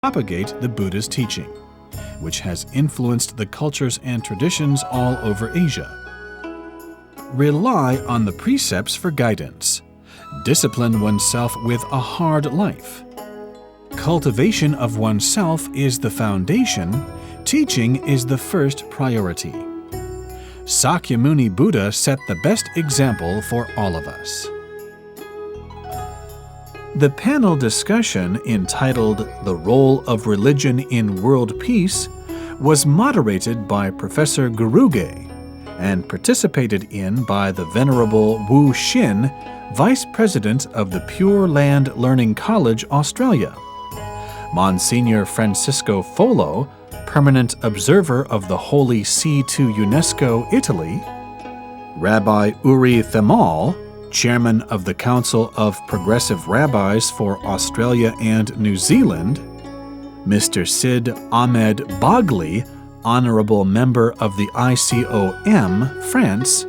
propagate the Buddha's teaching, which has influenced the cultures and traditions all over Asia. Rely on the precepts for guidance. Discipline oneself with a hard life. Cultivation of oneself is the foundation. Teaching is the first priority. Sakyamuni Buddha set the best example for all of us. The panel discussion entitled The Role of Religion in World Peace was moderated by Professor Guruge and participated in by the Venerable Wu Xin, Vice President of the Pure Land Learning College, Australia, Monsignor Francisco Folo, Permanent Observer of the Holy See to UNESCO, Italy, Rabbi Uri Themal, Chairman of the Council of Progressive Rabbis for Australia and New Zealand, Mr. Sid Ahmed Bagli, Honorable Member of the ICOM, France,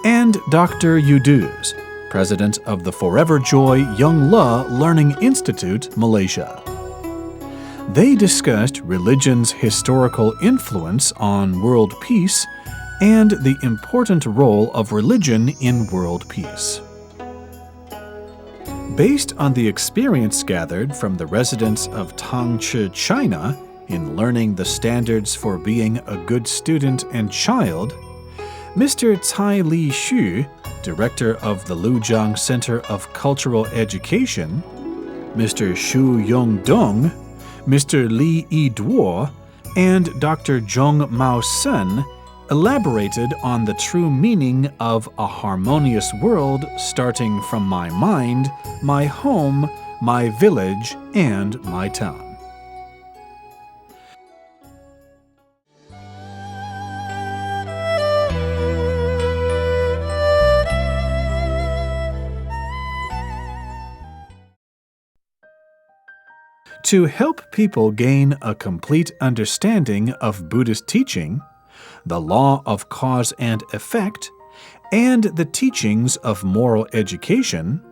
and Dr. Yuduz, President of the Forever Joy Young La Learning Institute, Malaysia. They discussed religion's historical influence on world peace and the important role of religion in world peace. Based on the experience gathered from the residents of Tangchi, China, in learning the standards for being a good student and child, Mr. Cai Li Xu, Director of the Lujiang Center of Cultural Education, Mr. Xu Yongdong, Mr. Li Yiduo, and Dr. Zhong Mao Sen elaborated on the true meaning of a harmonious world starting from my mind, my home, my village, and my town. To help people gain a complete understanding of Buddhist teaching, the law of cause and effect, and the teachings of moral education,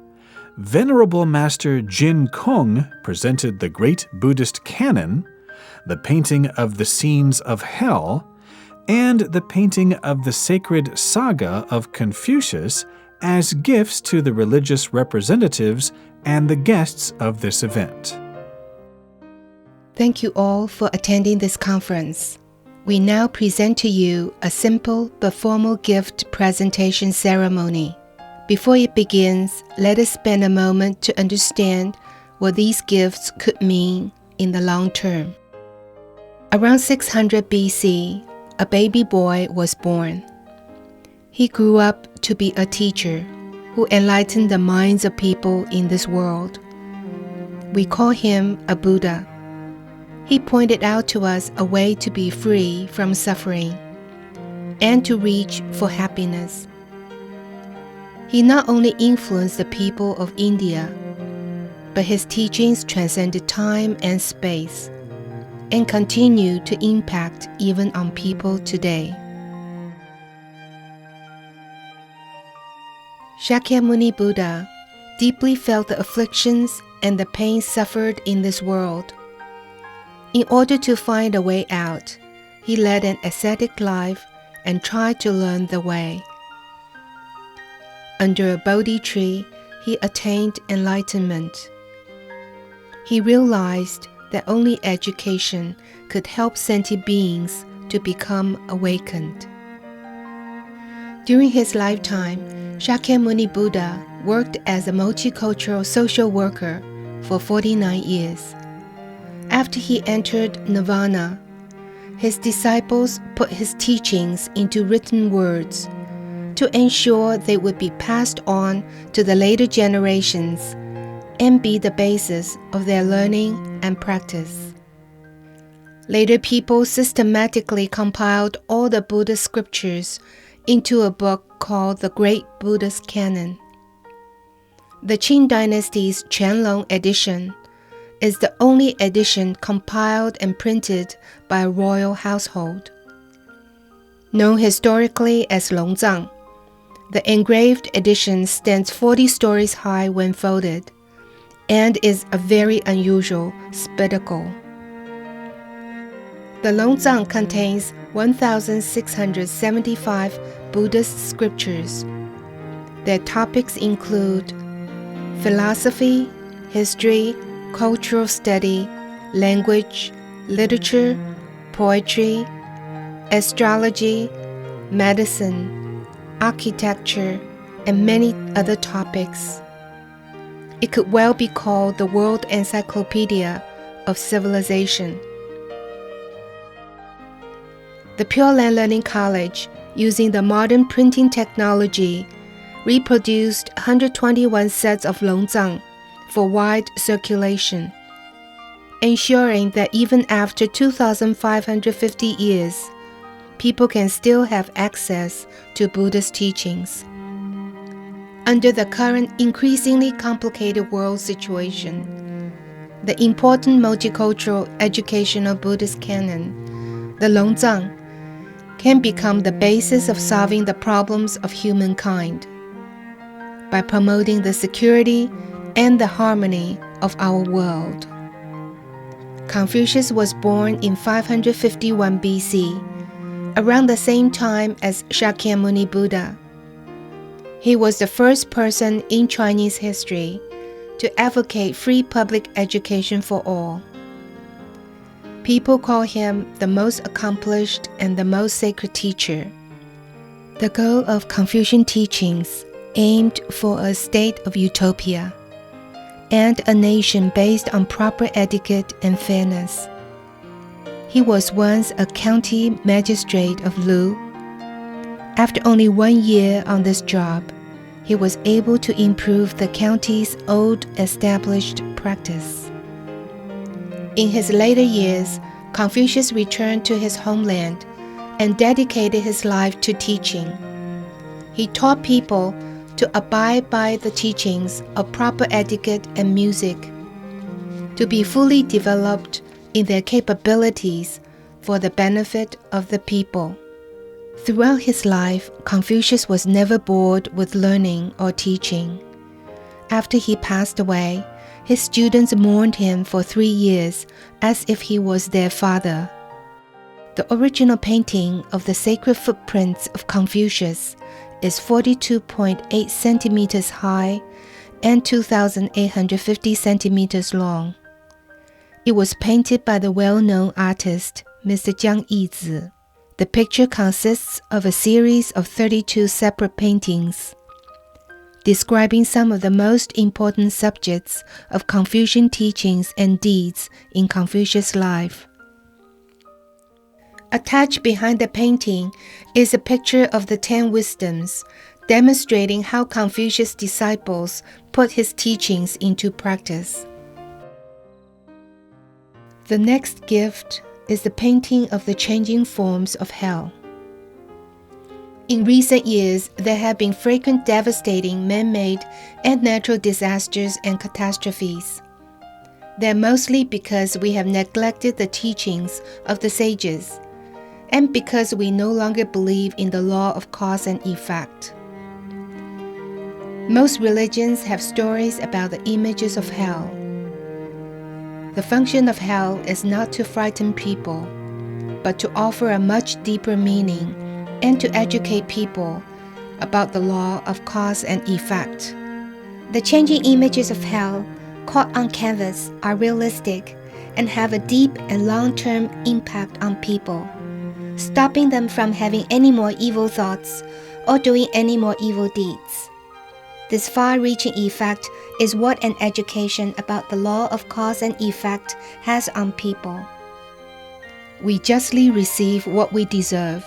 Venerable Master Jin Kung presented the great Buddhist canon, the painting of the scenes of hell, and the painting of the sacred saga of Confucius as gifts to the religious representatives and the guests of this event. Thank you all for attending this conference. We now present to you a simple but formal gift presentation ceremony. Before it begins, let us spend a moment to understand what these gifts could mean in the long term. Around 600 BC, a baby boy was born. He grew up to be a teacher who enlightened the minds of people in this world. We call him a Buddha. He pointed out to us a way to be free from suffering and to reach for happiness. He not only influenced the people of India, but his teachings transcended time and space and continue to impact even on people today. Shakyamuni Buddha deeply felt the afflictions and the pain suffered in this world. In order to find a way out, he led an ascetic life and tried to learn the way. Under a Bodhi tree, he attained enlightenment. He realized that only education could help sentient beings to become awakened. During his lifetime, Shakyamuni Buddha worked as a multicultural social worker for 49 years. After he entered Nirvana, his disciples put his teachings into written words to ensure they would be passed on to the later generations and be the basis of their learning and practice. Later people systematically compiled all the Buddhist scriptures into a book called the Great Buddhist Canon. The Qing Dynasty's Qianlong edition is the only edition compiled and printed by a royal household. Known historically as Longzang, the engraved edition stands 40 stories high when folded and is a very unusual spectacle. The Longzang contains 1,675 Buddhist scriptures. Their topics include philosophy, history, cultural study, language, literature, poetry, astrology, medicine, architecture, and many other topics. It could well be called the World Encyclopedia of Civilization. The Pure Land Learning College, using the modern printing technology, reproduced 121 sets of Longzang for wide circulation, ensuring that even after 2,550 years, people can still have access to Buddha's teachings. Under the current increasingly complicated world situation, the important multicultural educational Buddhist canon, the Longzang, can become the basis of solving the problems of humankind by promoting the security and the harmony of our world. Confucius was born in 551 BC, around the same time as Shakyamuni Buddha. He was the first person in Chinese history to advocate free public education for all. People call him the most accomplished and the most sacred teacher. The goal of Confucian teachings aimed for a state of utopia and a nation based on proper etiquette and fairness. He was once a county magistrate of Lu. After only 1 year on this job, he was able to improve the county's old established practice. In his later years, Confucius returned to his homeland and dedicated his life to teaching. He taught people to abide by the teachings of proper etiquette and music, to be fully developed in their capabilities for the benefit of the people. Throughout his life, Confucius was never bored with learning or teaching. After he passed away, his students mourned him for 3 years as if he was their father. The original painting of the sacred footprints of Confucius is 42.8 centimeters high and 2,850 centimeters long. It was painted by the well-known artist Mr. Jiang Yizi. The picture consists of a series of 32 separate paintings, describing some of the most important subjects of Confucian teachings and deeds in Confucius' life. Attached behind the painting is a picture of the 10 wisdoms, demonstrating how Confucius' disciples put his teachings into practice. The next gift is the painting of the changing forms of hell. In recent years, there have been frequent devastating man-made and natural disasters and catastrophes. They're mostly because we have neglected the teachings of the sages, and because we no longer believe in the law of cause and effect. Most religions have stories about the images of hell. The function of hell is not to frighten people, but to offer a much deeper meaning and to educate people about the law of cause and effect. The changing images of hell caught on canvas are realistic and have a deep and long-term impact on people, stopping them from having any more evil thoughts or doing any more evil deeds. This far-reaching effect is what an education about the law of cause and effect has on people. We justly receive what we deserve,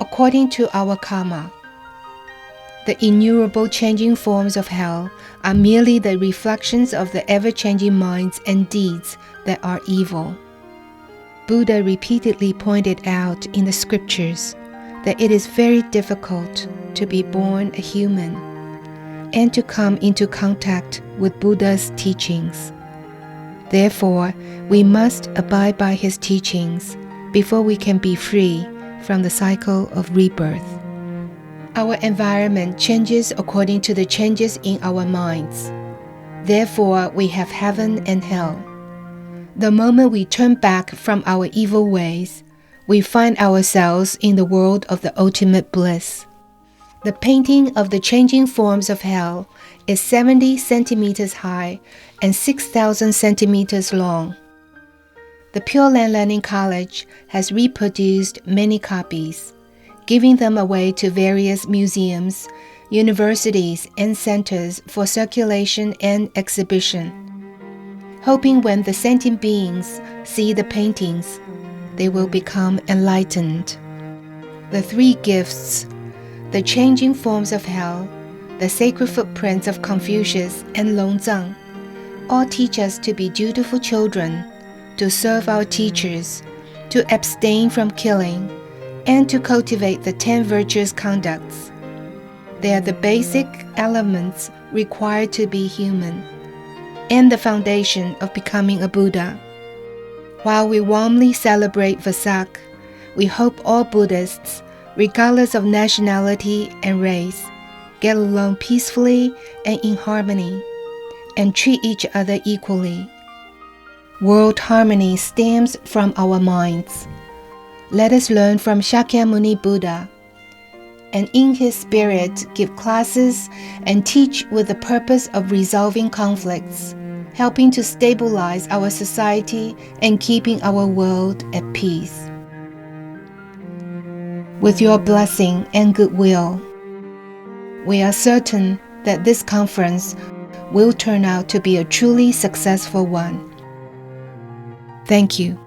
according to our karma. The innumerable changing forms of hell are merely the reflections of the ever-changing minds and deeds that are evil. Buddha repeatedly pointed out in the scriptures that it is very difficult to be born a human and to come into contact with Buddha's teachings. Therefore, we must abide by his teachings before we can be free from the cycle of rebirth. Our environment changes according to the changes in our minds. Therefore, we have heaven and hell. The moment we turn back from our evil ways, we find ourselves in the world of the ultimate bliss. The painting of the changing forms of hell is 70 centimeters high and 6,000 centimeters long. The Pure Land Learning College has reproduced many copies, giving them away to various museums, universities, and centers for circulation and exhibition, hoping when the sentient beings see the paintings, they will become enlightened. The three gifts, the changing forms of hell, the sacred footprints of Confucius and Longzang, all teach us to be dutiful children, to serve our teachers, to abstain from killing, and to cultivate the 10 virtuous conducts. They are the basic elements required to be human, and the foundation of becoming a Buddha. While we warmly celebrate Vesak, we hope all Buddhists, regardless of nationality and race, get along peacefully and in harmony, and treat each other equally. World harmony stems from our minds. Let us learn from Shakyamuni Buddha, and in his spirit give classes and teach with the purpose of resolving conflicts, helping to stabilize our society and keeping our world at peace. With your blessing and goodwill, we are certain that this conference will turn out to be a truly successful one. Thank you.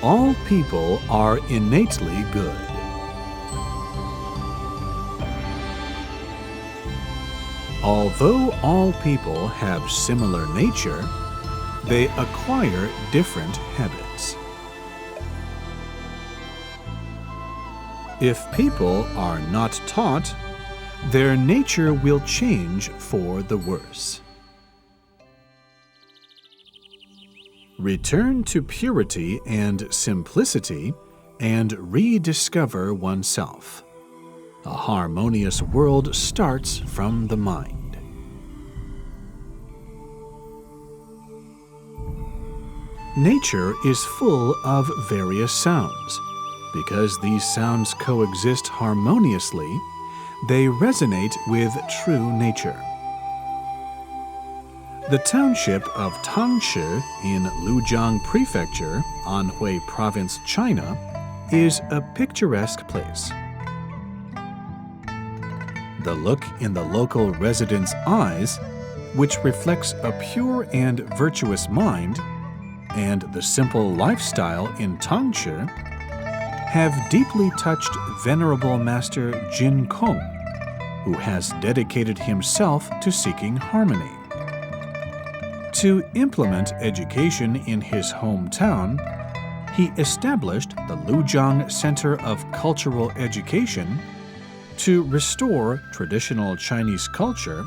All people are innately good. Although all people have similar nature, they acquire different habits. If people are not taught, their nature will change for the worse. Return to purity and simplicity and rediscover oneself. A harmonious world starts from the mind. Nature is full of various sounds. Because these sounds coexist harmoniously, they resonate with true nature. The township of Tangshi in Lujiang Prefecture, Anhui Province, China, is a picturesque place. The look in the local residents' eyes, which reflects a pure and virtuous mind, and the simple lifestyle in Tangshi, have deeply touched Venerable Master Jin Kong, who has dedicated himself to seeking harmony. To implement education in his hometown, he established the Lujiang Center of Cultural Education to restore traditional Chinese culture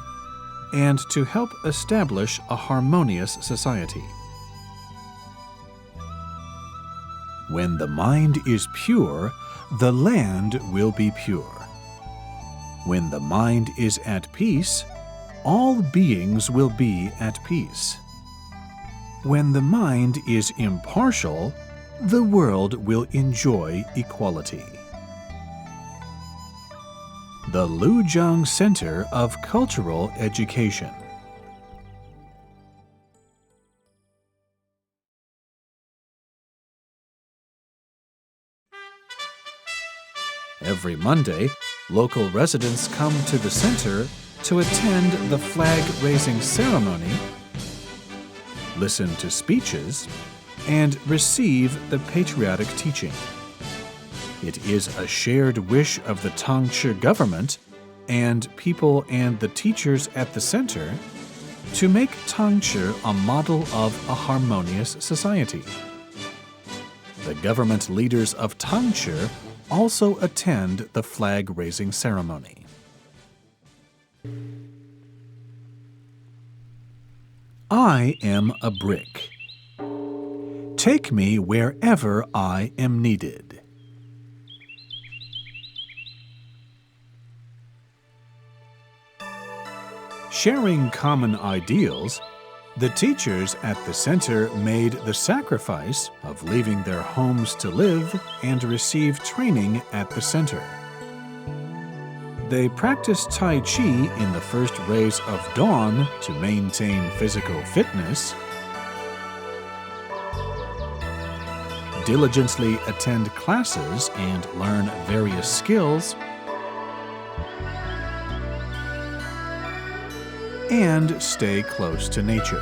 and to help establish a harmonious society. When the mind is pure, the land will be pure. When the mind is at peace, all beings will be at peace. When the mind is impartial, the world will enjoy equality. The Lujiang Center of Cultural Education. Every Monday, local residents come to the center to attend the flag-raising ceremony, listen to speeches, and receive the patriotic teaching. It is a shared wish of the Tangshi government and people and the teachers at the center to make Tangshi a model of a harmonious society. The government leaders of Tangshi also attend the flag-raising ceremony. I am a brick. Take me wherever I am needed. Sharing common ideals, the teachers at the center made the sacrifice of leaving their homes to live and receive training at the center. They practiced Tai Chi in the first rays of dawn to maintain physical fitness, diligently attend classes and learn various skills, and stay close to nature.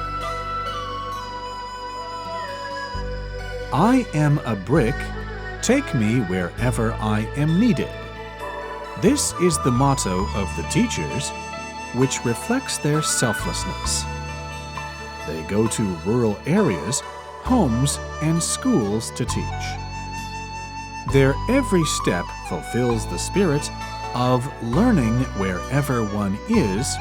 I am a brick. Take me wherever I am needed. This is the motto of the teachers, which reflects their selflessness. They go to rural areas, homes, and schools to teach. Their every step fulfills the spirit of learning wherever one is,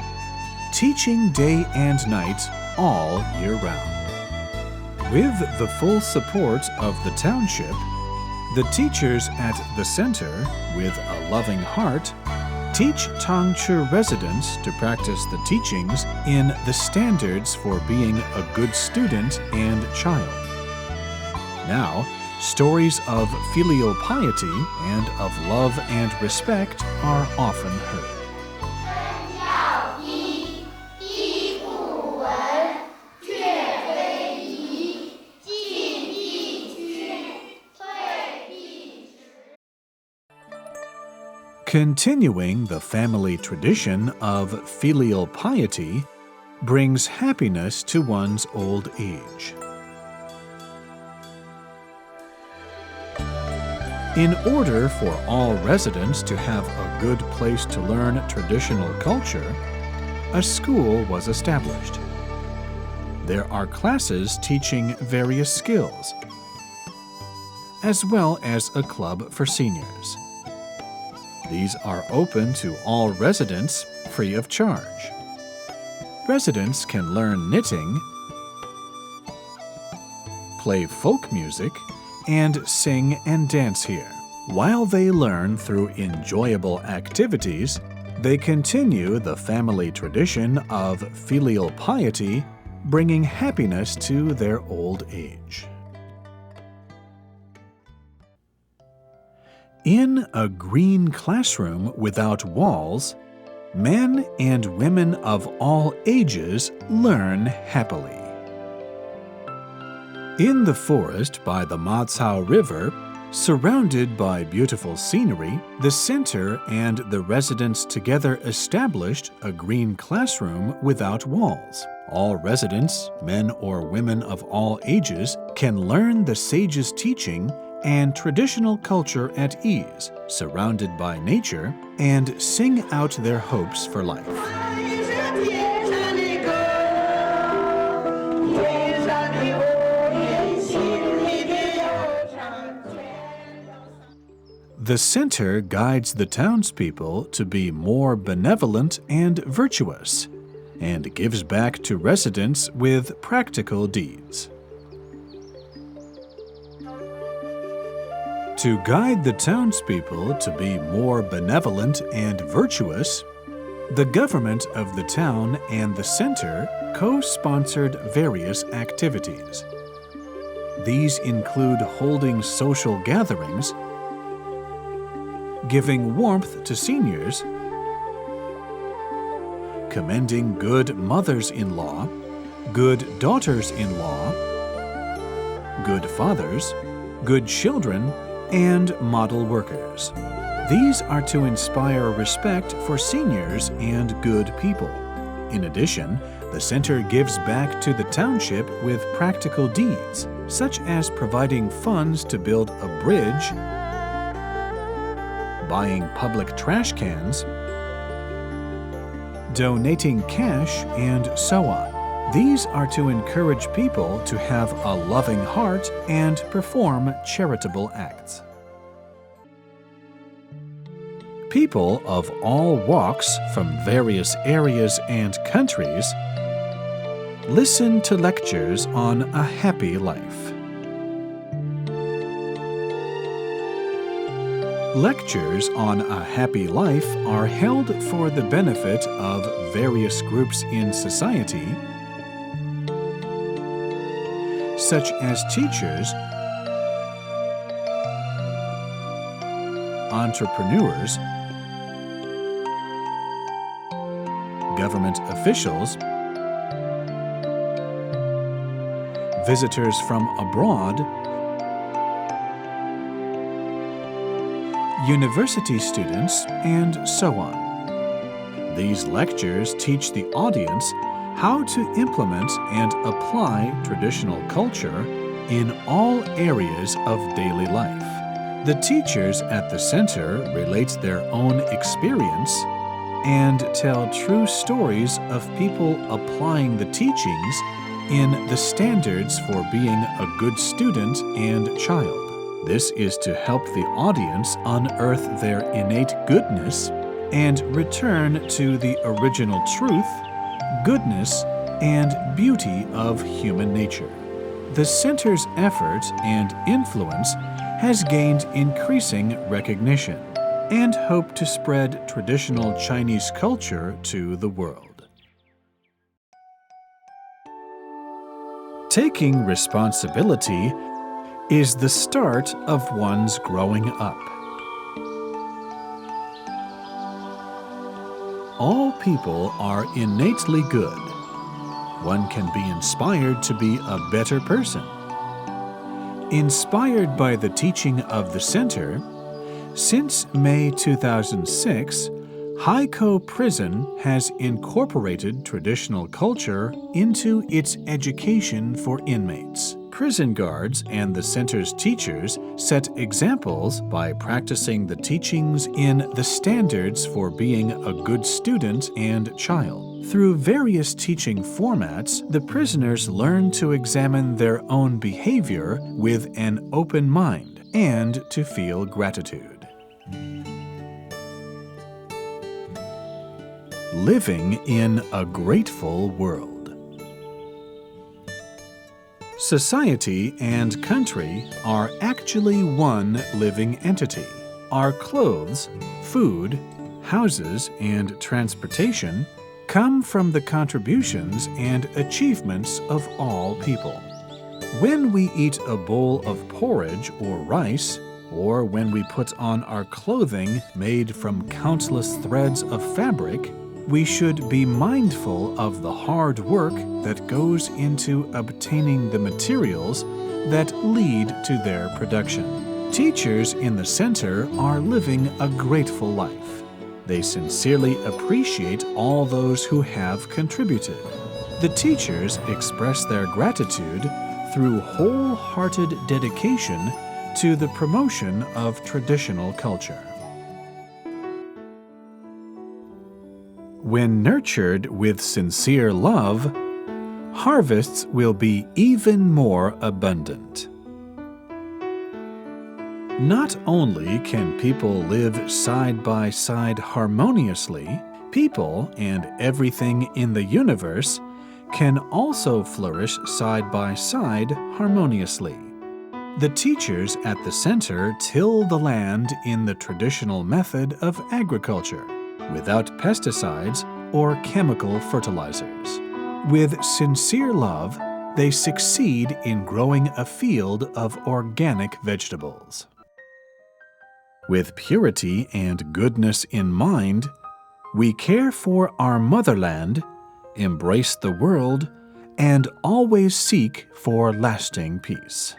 teaching day and night all year round. With the full support of the township, the teachers at the center, with a loving heart, teach Tangche residents to practice the teachings in the standards for being a good student and child. Now, stories of filial piety and of love and respect are often heard. Continuing the family tradition of filial piety brings happiness to one's old age. In order for all residents to have a good place to learn traditional culture, a school was established. There are classes teaching various skills, as well as a club for seniors. These are open to all residents free of charge. Residents can learn knitting, play folk music, and sing and dance here. While they learn through enjoyable activities, they continue the family tradition of filial piety, bringing happiness to their old age. In a green classroom without walls, men and women of all ages learn happily. In the forest by the Macao River, surrounded by beautiful scenery, the center and the residents together established a green classroom without walls. All residents, men or women of all ages, can learn the sage's teaching and traditional culture at ease, surrounded by nature, and sing out their hopes for life. The center guides the townspeople to be more benevolent and virtuous, and gives back to residents with practical deeds. To guide the townspeople to be more benevolent and virtuous, the government of the town and the center co-sponsored various activities. These include holding social gatherings, giving warmth to seniors, commending good mothers-in-law, good daughters-in-law, good fathers, good children, and model workers. These are to inspire respect for seniors and good people. In addition, the center gives back to the township with practical deeds, such as providing funds to build a bridge, buying public trash cans, donating cash, and so on. These are to encourage people to have a loving heart and perform charitable acts. People of all walks from various areas and countries listen to lectures on a happy life. Lectures on a happy life are held for the benefit of various groups in society, such as teachers, entrepreneurs, government officials, visitors from abroad, university students, and so on. These lectures teach the audience how to implement and apply traditional culture in all areas of daily life. The teachers at the center relate their own experience and tell true stories of people applying the teachings in the standards for being a good student and child. This is to help the audience unearth their innate goodness and return to the original truth, goodness, and beauty of human nature. The center's effort and influence has gained increasing recognition and hope to spread traditional Chinese culture to the world. Taking responsibility is the start of one's growing up. All people are innately good. One can be inspired to be a better person. Inspired by the teaching of the Center, since May 2006, Haikou Prison has incorporated traditional culture into its education for inmates. Prison guards and the center's teachers set examples by practicing the teachings in the standards for being a good student and child. Through various teaching formats, the prisoners learn to examine their own behavior with an open mind and to feel gratitude. Living in a grateful world. Society and country are actually one living entity. Our clothes, food, houses, and transportation come from the contributions and achievements of all people. When we eat a bowl of porridge or rice, or when we put on our clothing made from countless threads of fabric, we should be mindful of the hard work that goes into obtaining the materials that lead to their production. Teachers in the center are living a grateful life. They sincerely appreciate all those who have contributed. The teachers express their gratitude through wholehearted dedication to the promotion of traditional culture. When nurtured with sincere love, harvests will be even more abundant. Not only can people live side by side harmoniously, people and everything in the universe can also flourish side by side harmoniously. The teachers at the center till the land in the traditional method of agriculture, without pesticides or chemical fertilizers. With sincere love, they succeed in growing a field of organic vegetables. With purity and goodness in mind, we care for our motherland, embrace the world, and always seek for lasting peace.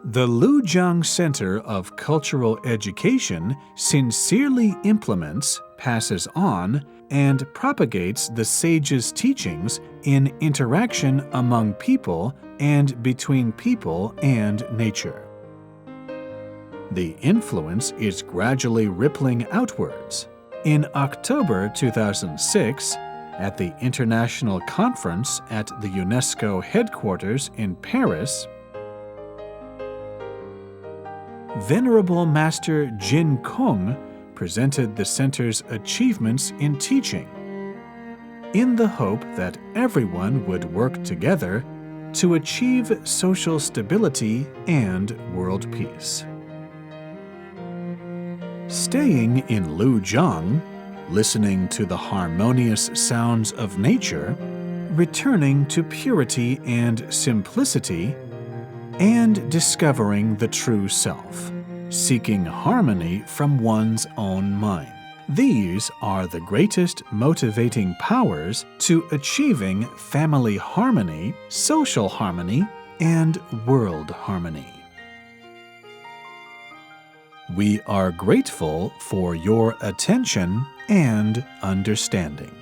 The Lujiang Center of Cultural Education sincerely implements, passes on, and propagates the sage's teachings in interaction among people and between people and nature. The influence is gradually rippling outwards. In October 2006, at the International Conference at the UNESCO headquarters in Paris, Venerable Master Jin Kung presented the center's achievements in teaching, in the hope that everyone would work together to achieve social stability and world peace. Staying in Lujiang, listening to the harmonious sounds of nature, returning to purity and simplicity, and discovering the true self, seeking harmony from one's own mind. These are the greatest motivating powers to achieving family harmony, social harmony, and world harmony. We are grateful for your attention and understanding.